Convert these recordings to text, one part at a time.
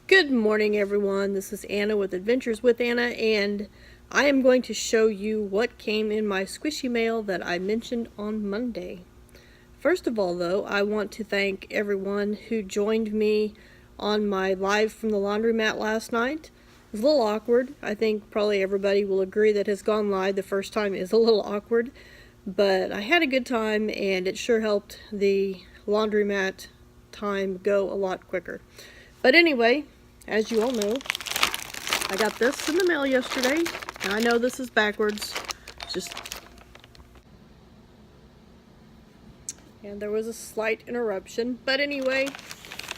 Good morning, everyone. This is Anna with Adventures with Anna, and I am going to show you what came in my squishy mail that I mentioned on Monday. First of all, though, I want to thank everyone who joined me on my live from the laundromat last night. It was a little awkward. I think probably everybody will agree that has gone live the first time is a little awkward, but I had a good time, and it sure helped the laundromat time go a lot quicker. But anyway, as you all know, I got this in the mail yesterday, and I know this is backwards, and there was a slight interruption, but anyway,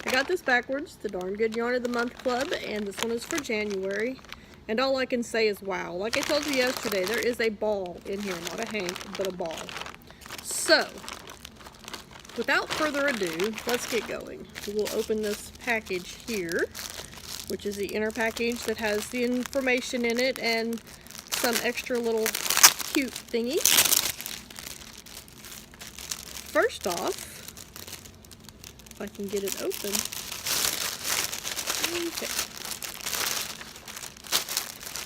I got this backwards, the Darn Good Yarn of the Month Club, and this one is for January, and all I can say is wow. Like I told you yesterday, there is a ball in here, not a hank, but a ball. So, without further ado, let's get going. We'll open this package here, which is the inner package that has the information in it and some extra little cute thingy. First off, if I can get it open. Okay.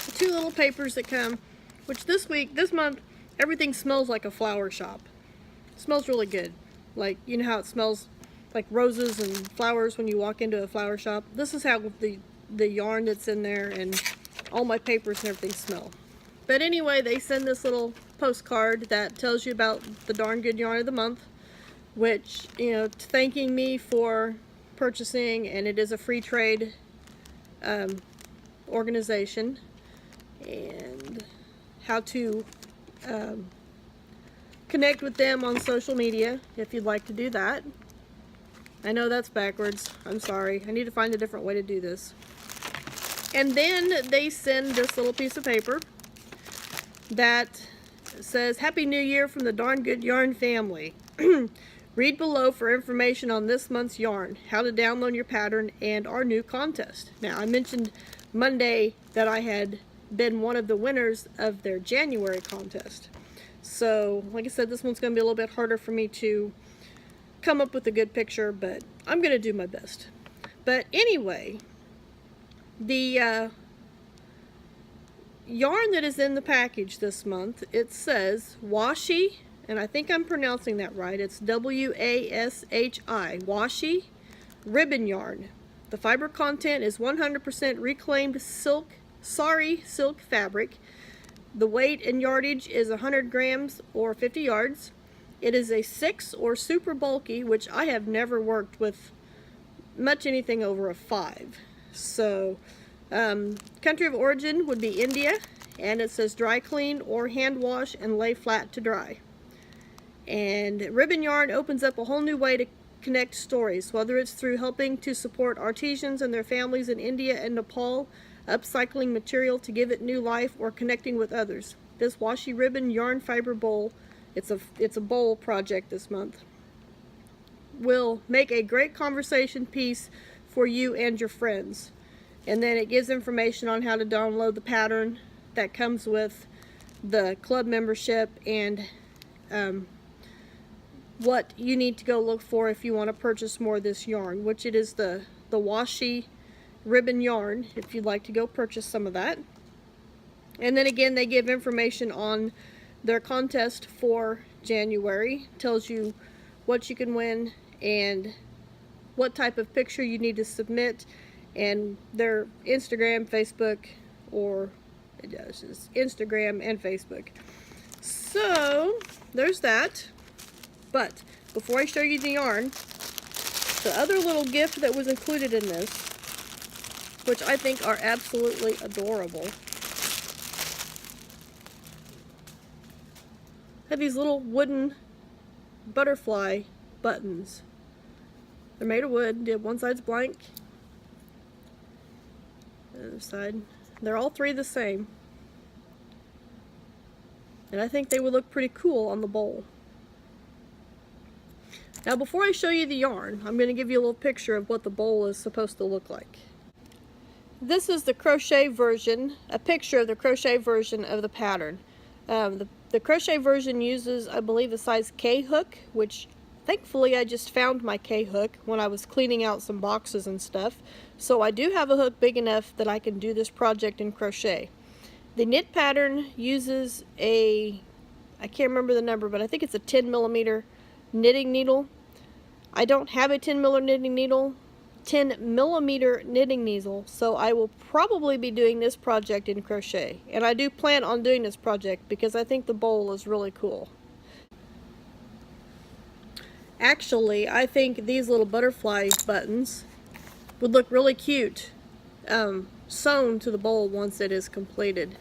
The two little papers that come, which this month, everything smells like a flower shop. It smells really good. Like, you know how it smells like roses and flowers when you walk into a flower shop? This is how the yarn that's in there and all my papers and everything smell. But anyway, they send this little postcard that tells you about the Darn Good Yarn of the Month, which, you know, thanking me for purchasing, and it is a free trade organization, and how to connect with them on social media if you'd like to do that. I know that's backwards. I'm sorry. I need to find a different way to do this. And then they send this little piece of paper that says, Happy New Year from the Darn Good Yarn family. Read below for information on this month's yarn, how to download your pattern, and our new contest. Now, I mentioned Monday that I had been one of the winners of their January contest. So, like I said, this one's going to be a little bit harder for me to come up with a good picture, but I'm going to do my best. But anyway, the yarn that is in the package this month, it says washi, and I think I'm pronouncing that right. It's W-A-S-H-I, washi ribbon yarn. The fiber content is 100% reclaimed silk fabric. The weight and yardage is 100 grams or 50 yards. It is a 6 or super bulky, which I have never worked with much anything over a 5. So, country of origin would be India, and it says dry clean or hand wash and lay flat to dry. And ribbon yarn opens up a whole new way to connect stories, whether it's through helping to support artisans and their families in India and Nepal, upcycling material to give it new life, or connecting with others. This washi ribbon yarn fiber bowl, it's a bowl project this month, will make a great conversation piece for you and your friends. And then it gives information on how to download the pattern that comes with the club membership, and what you need to go look for if you want to purchase more of this yarn, which it is the washi ribbon yarn, if you'd like to go purchase some of that. And then again, they give information on their contest for January, tells you what you can win and what type of picture you need to submit, and their Instagram, Facebook, or it does is Instagram and Facebook. So there's that. But before I show you the yarn, the other little gift that was included in this, which I think are absolutely adorable, have these little wooden butterfly buttons. They're made of wood. One side's blank, the other side. They're all three the same, and I think they would look pretty cool on the bowl. Now, before I show you the yarn, I'm going to give you a little picture of what the bowl is supposed to look like. This is the crochet version, a picture of the crochet version of the pattern. The crochet version uses, I believe, the size K hook, which thankfully I just found my K-hook when I was cleaning out some boxes and stuff. So I do have a hook big enough that I can do this project in crochet. The knit pattern uses a, I can't remember the number, but I think it's a 10mm knitting needle. I don't have a 10mm knitting needle, so I will probably be doing this project in crochet. And I do plan on doing this project because I think the bowl is really cool. Actually, I think these little butterfly buttons would look really cute sewn to the bowl once it is completed.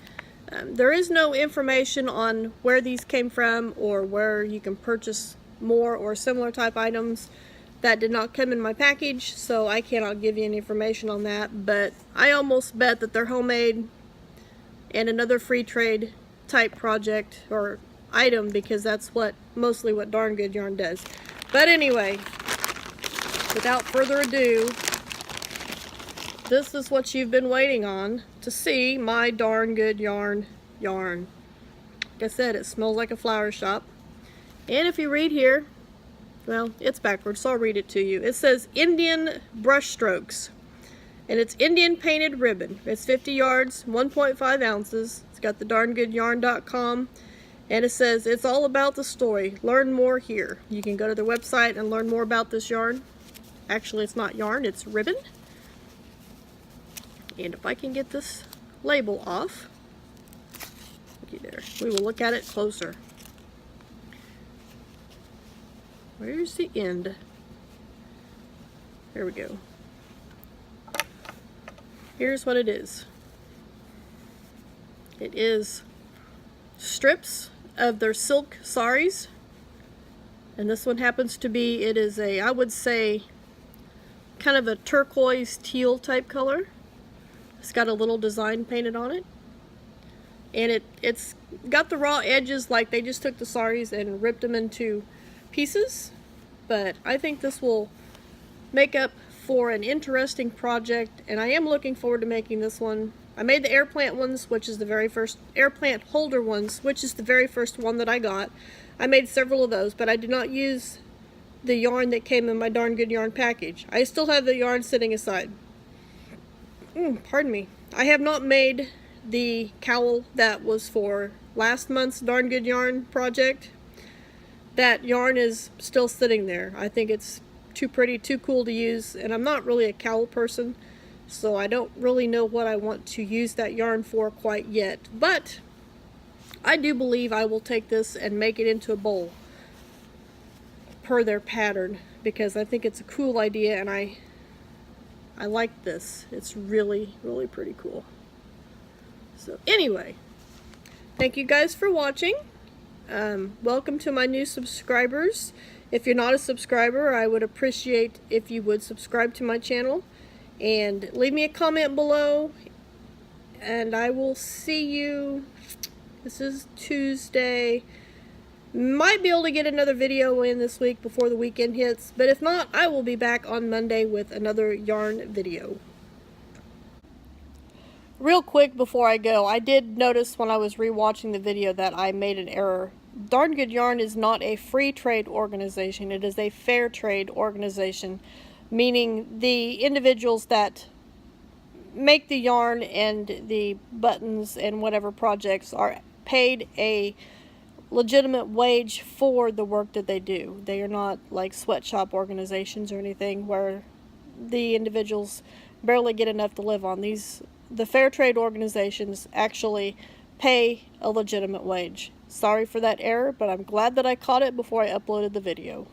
There is no information on where these came from or where you can purchase more or similar type items. That did not come in my package, so I cannot give you any information on that, but I almost bet that they're homemade and another free trade type project or item, because that's mostly what Darn Good Yarn does. But anyway, without further ado, this is what you've been waiting on to see, my Darn Good Yarn yarn. Like I said, it smells like a flower shop. And if you read here, well, it's backwards, so I'll read it to you. It says Indian brush strokes, and it's Indian painted ribbon. It's 50 yards, 1.5 ounces. It's got the darngoodyarn.com, and it says it's all about the story. Learn more here. You can go to their website and learn more about this yarn. Actually, it's not yarn, it's ribbon. And if I can get this label off, looky there, we will look at it closer. Where's the end? There we go. Here's what it is. It is strips of their silk saris. And this one happens to be, it is a, I would say, kind of a turquoise teal type color. It's got a little design painted on it. And it's got the raw edges, like they just took the saris and ripped them into pieces. But I think this will make up for an interesting project, and I am looking forward to making this one. I made the air plant ones, which is the very first, air plant holder ones, which is the very first one that I got. I made several of those, but I did not use the yarn that came in my Darn Good Yarn package. I still have the yarn sitting aside. Pardon me. I have not made the cowl that was for last month's Darn Good Yarn project. That yarn is still sitting there. I think it's too pretty, too cool to use, and I'm not really a cowl person, so I don't really know what I want to use that yarn for quite yet. But I do believe I will take this and make it into a bowl per their pattern, because I think it's a cool idea, and I like this. It's really, really pretty cool. So anyway, thank you guys for watching. Welcome to my new subscribers. If you're not a subscriber, I would appreciate if you would subscribe to my channel and leave me a comment below, and I will see you. This is Tuesday. Might be able to get another video in this week before the weekend hits, but if not, I will be back on Monday with another yarn video. Real quick before I go, I did notice when I was rewatching the video that I made an error. Darn Good Yarn is not a free trade organization. It is a fair trade organization, meaning the individuals that make the yarn and the buttons and whatever projects are paid a legitimate wage for the work that they do. They are not like sweatshop organizations or anything where the individuals barely get enough to live on. The fair trade organizations actually pay a legitimate wage. Sorry for that error, but I'm glad that I caught it before I uploaded the video.